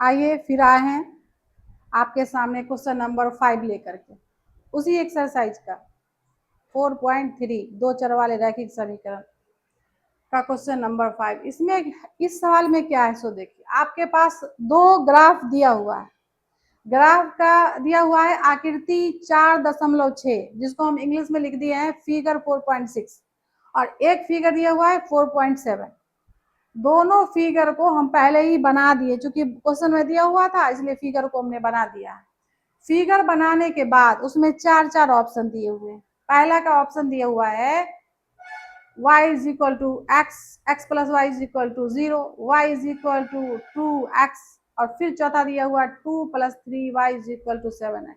आइए फिर आए हैं आपके सामने क्वेश्चन नंबर 5 लेकर के, उसी एक्सरसाइज का 4.3 दो चर वाले रैखिक समीकरण का क्वेश्चन नंबर 5। इसमें इस सवाल में क्या है सो देखिए, आपके पास दो ग्राफ दिया हुआ है। ग्राफ का दिया हुआ है आकृति 4.6 जिसको हम इंग्लिश में लिख दिए हैं फिगर 4.6, और एक फिगर दिया हुआ है 4.7। दोनों फिगर को हम पहले ही बना दिए, चूंकि क्वेश्चन में दिया हुआ था इसलिए फिगर को हमने बना दिया है। फिगर बनाने के बाद उसमें चार चार ऑप्शन दिए हुए हैं। पहला का ऑप्शन दिया हुआ है y is equal to x, x plus y is equal to 0, y is equal to 2x, और फिर चौथा दिया हुआ 2 + 3y is equal to 7x।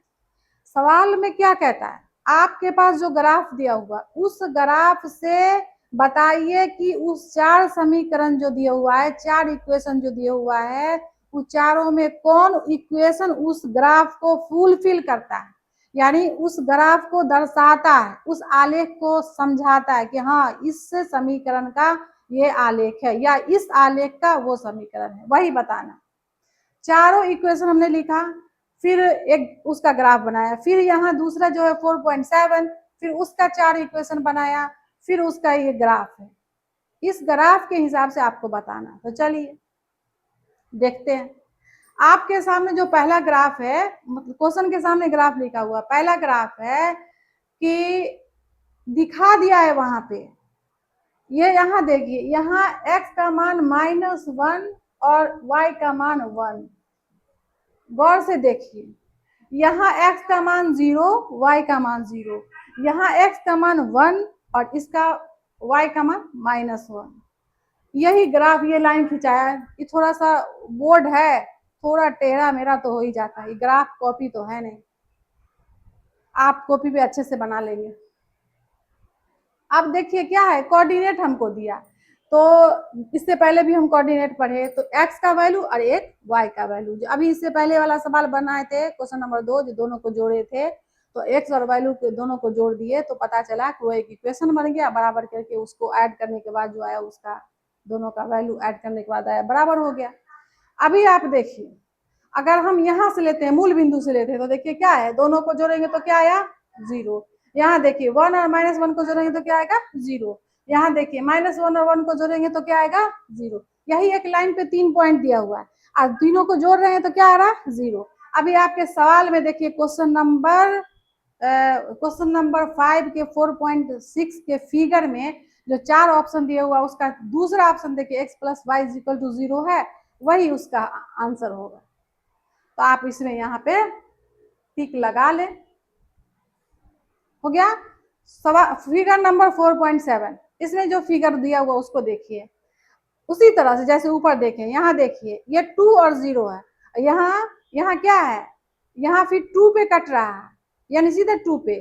सवाल में क्या कहता है, आपके पास जो ग्राफ दिया हुआ उस ग्राफ से बताइए कि उस चार समीकरण जो दिया हुआ है, चार इक्वेशन जो दिया हुआ है, उस चारों में कौन इक्वेशन उस ग्राफ को फुलफिल करता है, यानी उस ग्राफ को दर्शाता है, उस आलेख को समझाता है कि हाँ इस समीकरण का ये आलेख है या इस आलेख का वो समीकरण है, वही बताना। चारों इक्वेशन हमने लिखा, फिर एक उसका ग्राफ बनाया, फिर यहाँ दूसरा जो है 4.7, फिर उसका चार इक्वेशन बनाया, फिर उसका ये ग्राफ है। इस ग्राफ के हिसाब से आपको बताना। तो चलिए देखते हैं। आपके सामने जो पहला ग्राफ है, मतलब क्वेश्चन के सामने ग्राफ लिखा हुआ, पहला ग्राफ है कि दिखा दिया है वहां पे, ये यहाँ देखिए, यहाँ x का मान -1 और y का मान 1। गौर से देखिए, यहाँ x का मान 0, y का मान 0, यहाँ x का मान 1 और इसका y का मान -1। यही ग्राफ, ये लाइन खिंचाया है। ये थोड़ा सा बोर्ड है, थोड़ा टेढ़ा मेरा तो हो ही जाता है, ग्राफ कॉपी तो है नहीं, आप कॉपी पे अच्छे से बना लेंगे। अब देखिए क्या है, कोऑर्डिनेट हमको दिया, तो इससे पहले भी हम कोऑर्डिनेट पढ़े, तो x का वैल्यू और एक y का वैल्यू। अभी इससे पहले वाला सवाल बनाए थे क्वेश्चन नंबर 2, जो दोनों को जोड़े थे, तो x और वैल्यू के दोनों को जोड़ दिए तो पता चला कि वो एक इक्वेशन बन गया, बराबर करके उसको ऐड करने के बाद जो आया उसका दोनों का वैल्यू ऐड करने के बाद आया, बराबर हो गया। अभी आप देखिए, अगर हम यहाँ से लेते हैं, मूल बिंदु से लेते हैं, तो देखिए क्या है, दोनों को जोड़ेंगे तो क्या आया 0। यहाँ देखिए 1 और -1 को जोड़ेंगे तो क्या आएगा 0। यहाँ देखिए -1 और 1 को जोड़ेंगे तो क्या आएगा 0। यही एक लाइन पे 3 पॉइंट दिया हुआ है, और तीनों को जोड़ रहे हैं तो क्या आ रहा है 0। अभी आपके सवाल में देखिए क्वेश्चन नंबर 5 के 4.6 के फिगर में जो चार ऑप्शन दिया हुआ उसका दूसरा ऑप्शन देखिए x + y = 0 है, वही उसका आंसर होगा। तो आप इसमें यहाँ पे टिक लगा लें। हो गया। फिगर नंबर 4.7, इसमें जो फिगर दिया हुआ उसको देखिए, उसी तरह से जैसे ऊपर देखें, यहाँ देखिए ये 2 और 0 है, यहाँ क्या है, यहाँ फिर 2 पे कट रहा है, यानी सीधे 2 पे।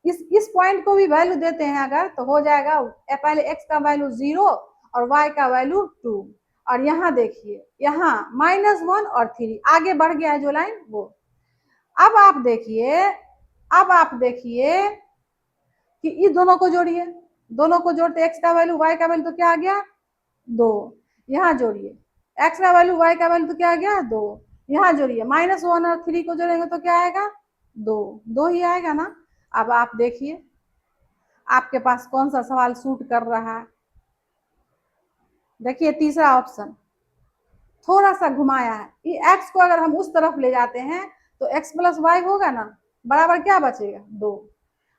इस पॉइंट को भी वैल्यू देते हैं अगर, तो हो जाएगा पहले x का वैल्यू 0 और y का वैल्यू 2, और यहाँ देखिए यहाँ -1 और 3 आगे बढ़ गया है जो लाइन वो। अब आप देखिए कि इस दोनों को जोड़िए, दोनों को जोड़ते x का वैल्यू y का वैल्यू तो क्या आ गया 2, यहाँ जोड़िए x का वैल्यू y का वैल्यू तो क्या आ गया 2, यहाँ जोड़िए -1 और 3 को जोड़ेंगे तो क्या आएगा 2 ही आएगा ना। अब आप देखिए आपके पास कौन सा सवाल सूट कर रहा है। देखिए तीसरा ऑप्शन थोड़ा सा घुमाया है, ये x को अगर हम उस तरफ ले जाते हैं तो x + y होगा ना, बराबर क्या बचेगा 2।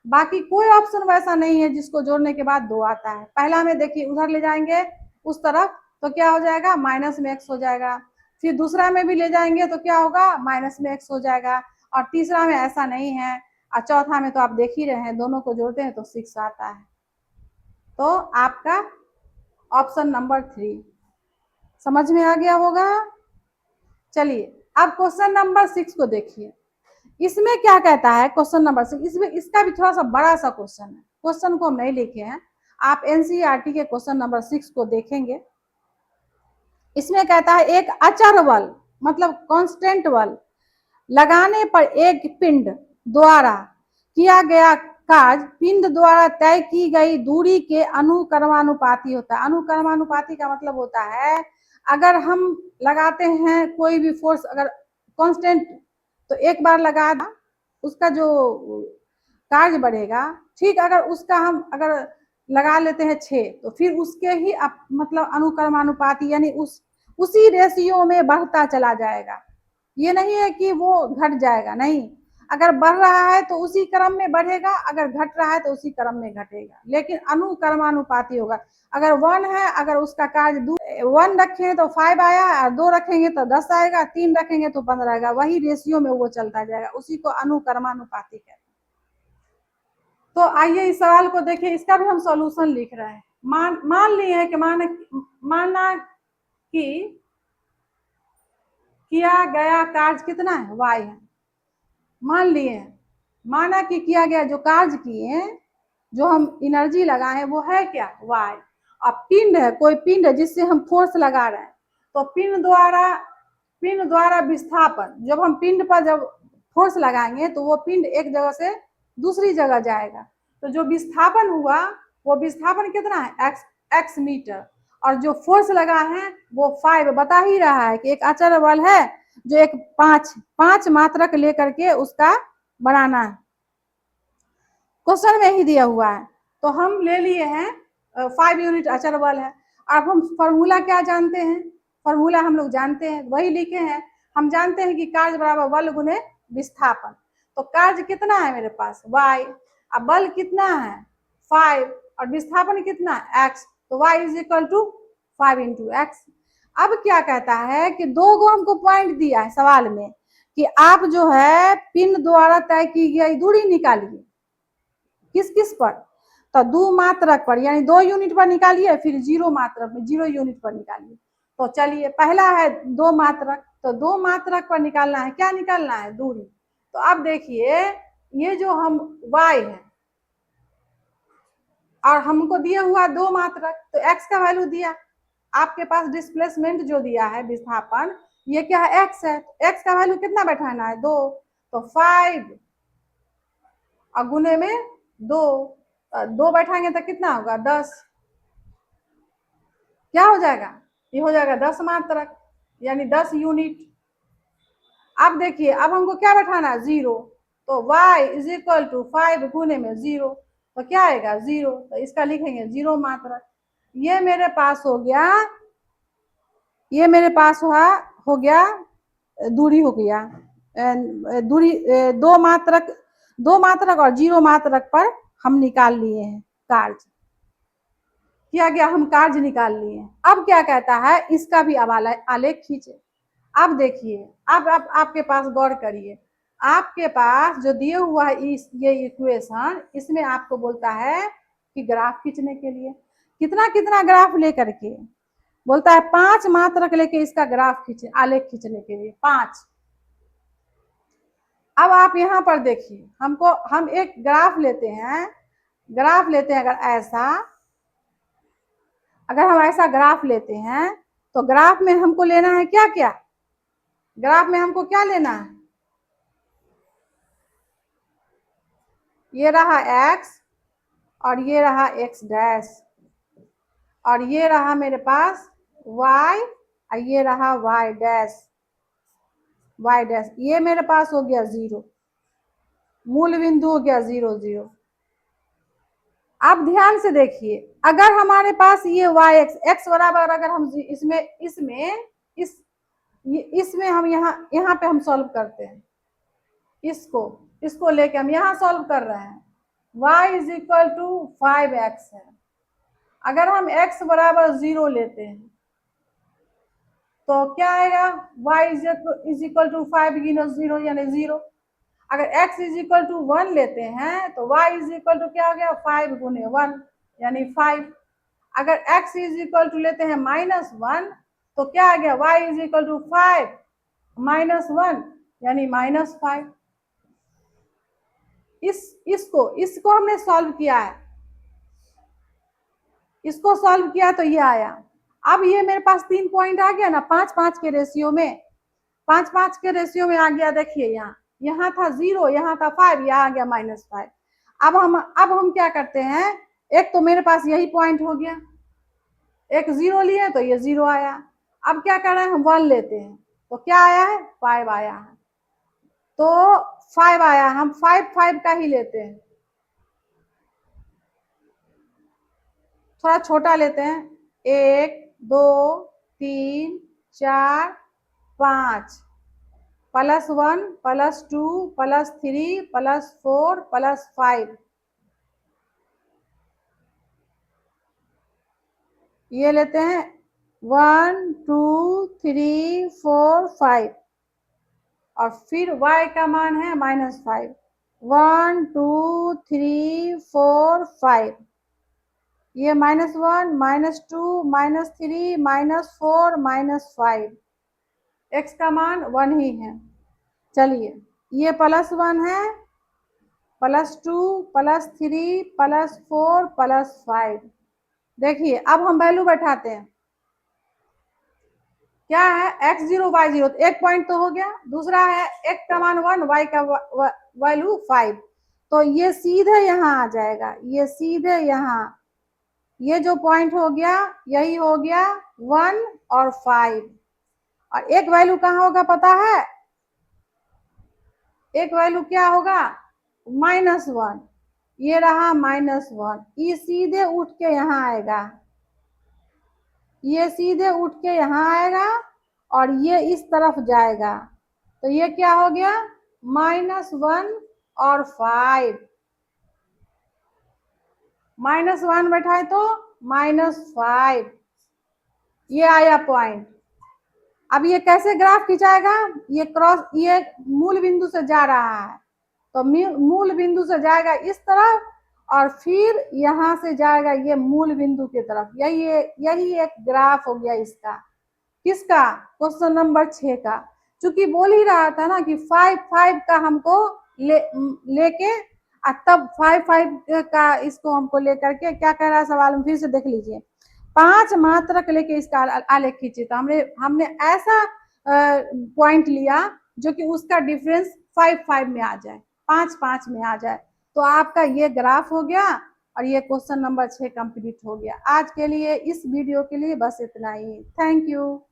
बाकी कोई ऑप्शन वैसा नहीं है जिसको जोड़ने के बाद 2 आता है। पहला में देखिए उधर ले जाएंगे उस तरफ तो क्या हो जाएगा माइनस में x हो जाएगा, फिर दूसरा में भी ले जाएंगे तो क्या होगा माइनस में x हो जाएगा, और तीसरा में ऐसा नहीं है, और चौथा में तो आप देख ही रहे हैं दोनों को जोड़ते हैं तो 6 आता है। तो आपका ऑप्शन नंबर 3 समझ में आ गया होगा। चलिए अब क्वेश्चन नंबर 6 को देखिए, इसमें क्या कहता है क्वेश्चन नंबर 6, इसमें इसका भी थोड़ा सा बड़ा सा क्वेश्चन है, क्वेश्चन को हम नहीं लिखे हैं, आप एनसीईआरटी के क्वेश्चन नंबर 6 को देखेंगे। इसमें कहता है एक अचर बल मतलब कांस्टेंट बल लगाने पर एक पिंड द्वारा किया गया कार्य पिंड द्वारा तय की गई दूरी के अनुक्रमानुपाती होता है। अनुक्रमानुपाती का मतलब होता है अगर हम लगाते हैं कोई भी फोर्स अगर कांस्टेंट, तो एक बार लगा उसका जो कार्य बढ़ेगा, ठीक अगर उसका हम अगर लगा लेते हैं 6, तो फिर उसके ही मतलब अनुक्रमानुपाती यानी उसी रेशियो में बढ़ता चला जाएगा। ये नहीं है कि वो घट जाएगा, नहीं, अगर बढ़ रहा है तो उसी क्रम में बढ़ेगा, अगर घट रहा है तो उसी क्रम में घटेगा, लेकिन अनुक्रमानुपाती होगा। अगर 1 है, अगर उसका कार्य 1 रखें तो 5 आया, और 2 रखेंगे तो 10 आएगा, 3 रखेंगे तो 15 आएगा, वही रेशियो में वो चलता जाएगा, उसी को अनुक्रमानुपाती कहते हैं। तो आइए इस सवाल को देखिए, इसका भी हम सॉल्यूशन लिख रहे हैं। मान लिए हैं कि माना कि किया गया कार्य कितना है, y है। मान लिए हैं, माना कि किया गया जो कार्य किए, जो हम एनर्जी लगाए वो है क्या, y। अब पिंड है, कोई पिंड है जिससे हम फोर्स लगा रहे हैं, तो पिंड द्वारा विस्थापन, जब हम पिंड पर जब फोर्स लगाएंगे तो वो पिंड एक जगह से दूसरी जगह जाएगा, तो जो विस्थापन हुआ वो विस्थापन कितना है, x मीटर, और जो फोर्स लगा है वो 5 बता ही रहा है कि एक अचर बल है जो एक 5 मात्रक लेकर के उसका बनाना है, क्वेश्चन में ही दिया हुआ है। तो हम ले लिए हैं 5 यूनिट अचर बल है। अब हम फॉर्मूला क्या जानते हैं, फॉर्मूला हम लोग जानते हैं, वही लिखे हैं। हम जानते हैं कि कार्य बराबर बल गुने विस्थापन, तो कार्य कितना है मेरे पास y, अब बल कितना है 5, और विस्थापन कितना है x, तो y is equal to 5 into x. अब क्या कहता है कि 2 गो हमको पॉइंट दिया है सवाल में कि आप जो है पिंड द्वारा तय की गई दूरी निकालिए, किस किस पर, तो 2 मात्रक पर यानी 2 यूनिट पर निकालिए, फिर 0 मात्रक में 0 यूनिट पर निकालिए। तो चलिए पहला है 2 मात्रक, तो 2 मात्रक पर निकालना है, क्या निकालना है, दूरी। तो अब देखिए ये जो हम y है और हमको दिया हुआ 2 मात्रक, तो x का वैल्यू दिया, आपके पास डिस्प्लेसमेंट जो दिया है विस्थापन, ये क्या है x है, x का वैल्यू कितना बैठाना है 2, तो 5 और गुने में 2 बैठाएंगे तो कितना होगा 10, क्या हो जाएगा, ये हो जाएगा 10 मात्रक यानी 10 यूनिट। अब देखिए अब हमको क्या बैठाना है 0, तो y इज इक्वल टू 5 गुने में 0, तो क्या आएगा 0, तो इसका लिखेंगे 0 मात्रक। ये मेरे पास हो गया, ये मेरे पास हो गया दूरी हो गया, दूरी 2 मात्रक, 2 मात्रक और 0 मात्रक पर हम निकाल लिए हैं कार्य, किया गया हम कार्य निकाल लिए। अब क्या कहता है, इसका भी अब आलेख खींचे। अब देखिए अब आपके पास गौर करिए, आपके पास जो दिए हुआ है ये इक्वेशन, इसमें आपको बोलता है कि ग्राफ खींचने के लिए, कितना कितना ग्राफ लेकर के बोलता है 5 मात्रक लेके इसका ग्राफ खींचे, आलेख खींचने के लिए 5। अब आप यहाँ पर देखिए, हम एक ग्राफ लेते हैं, अगर ऐसा, अगर हम ऐसा ग्राफ लेते हैं तो ग्राफ में हमको लेना है क्या क्या, ग्राफ में हमको क्या लेना है, ये रहा x और ये रहा x डैश, और ये रहा मेरे पास y और ये रहा y डैश, ये मेरे पास हो गया 0, मूल बिंदु हो गया 0 0। आप ध्यान से देखिए, अगर हमारे पास ये x बराबर, अगर हम इसमें हम यहाँ पे हम सॉल्व करते हैं, इसको लेके हम यहाँ सॉल्व कर रहे हैं, y is equal to 5x है। अगर हम x बराबर 0 लेते हैं तो क्या आएगा, y इज इक्वल टू 5 गिनो 0 यानी 0। अगर x इज इक्वल टू 1 लेते हैं तो y इज इक्वल टू क्या हो गया 5 गुने 1 यानी 5। अगर x इज इक्वल टू लेते हैं -1 तो क्या आ गया, y इज इक्वल टू 5 -1 यानी -5। इसको हमने सॉल्व किया है, इसको सॉल्व किया तो ये आया। अब ये मेरे पास 3 पॉइंट आ गया ना, 5-5 के रेशियो में, 5-5 के रेशियो में आ गया। देखिए यहाँ था 0, यहाँ था 5, यहाँ आ गया -5। अब हम क्या करते हैं, एक तो मेरे पास यही पॉइंट हो गया, एक 0 लिए तो ये 0 आया, अब क्या कर रहे हैं, हम 1 लेते हैं तो क्या आया है, 5 आया है। तो 5 आया, हम 5 का ही लेते हैं, थोड़ा छोटा लेते हैं। 1 2 3 4 5 +1 +2 +3 +4 +5, ये लेते हैं 1 2 3 4 5, और फिर y का मान है -5। 1 2 3 4 5, ये -1 -2 -3 -4 -5, x का मान 1 ही है। चलिए, ये +1 है, +2 +3 +4 +5। देखिए अब हम वैल्यू बैठाते हैं, क्या है, x0 y0, तो एक पॉइंट तो हो गया। दूसरा है x का मान 1, y का वैल्यू 5, तो ये सीधे यहाँ आ जाएगा, ये सीधे यहाँ, ये जो पॉइंट हो गया यही हो गया 1 और 5। और एक वैल्यू कहाँ होगा पता है, एक वैल्यू क्या होगा, -1, ये रहा -1, ये सीधे उठ के यहाँ आएगा, ये सीधे उठ के यहाँ आएगा और ये इस तरफ जाएगा, तो ये क्या हो गया, -1 और 5, -1 बैठाए तो -5, ये आया पॉइंट। अब ये कैसे ग्राफ खिंचाएगा, ये क्रॉस, ये मूल बिंदु से जा रहा है, तो मूल बिंदु से जाएगा इस तरफ और फिर यहाँ से जाएगा ये मूल बिंदु की तरफ। यही एक ग्राफ हो गया इसका, किसका, क्वेश्चन नंबर 6 का। चूंकि बोल ही रहा था ना कि 5 का हमको लेके तब 5 का इसको हमको लेकर के क्या कह रहा है सवाल में, फिर से देख लीजिए। 5 मात्रक लेके इसका आलेख खींचे, तो हमने ऐसा पॉइंट लिया जो कि उसका डिफरेंस 5 में आ जाए, 5 में आ जाए। तो आपका ये ग्राफ हो गया और ये क्वेश्चन नंबर 6 कंप्लीट हो गया। आज के लिए इस वीडियो के लिए बस इतना ही। Thank you.